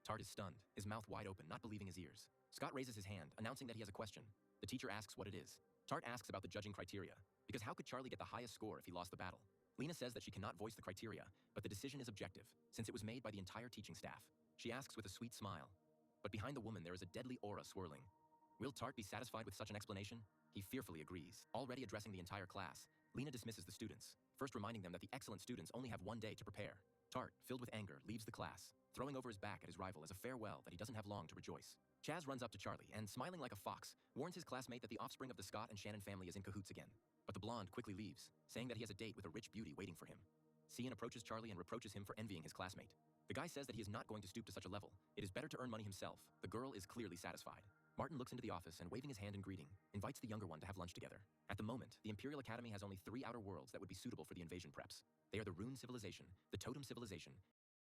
Tart is stunned, his mouth wide open, not believing his ears. Scott raises his hand, announcing that he has a question. The teacher asks what it is. Tart asks about the judging criteria, because how could Charlie get the highest score if he lost the battle? Lena says that she cannot voice the criteria, but the decision is objective, since it was made by the entire teaching staff. She asks with a sweet smile. But behind the woman there is a deadly aura swirling. Will Tart be satisfied with such an explanation? He fearfully agrees. Already addressing the entire class, Lena dismisses the students, first reminding them that the excellent students only have one day to prepare. Tart, filled with anger, leaves the class, throwing over his back at his rival as a farewell that he doesn't have long to rejoice. Chaz runs up to Charlie and, smiling like a fox, warns his classmate that the offspring of the Scott and Shannon family is in cahoots again. But the blonde quickly leaves, saying that he has a date with a rich beauty waiting for him. Cian approaches Charlie and reproaches him for envying his classmate. The guy says that he is not going to stoop to such a level. It is better to earn money himself. The girl is clearly satisfied. Martin looks into the office and, waving his hand in greeting, invites the younger one to have lunch together. At the moment, the Imperial Academy has only 3 outer worlds that would be suitable for the invasion preps. They are the Rune Civilization, the Totem Civilization,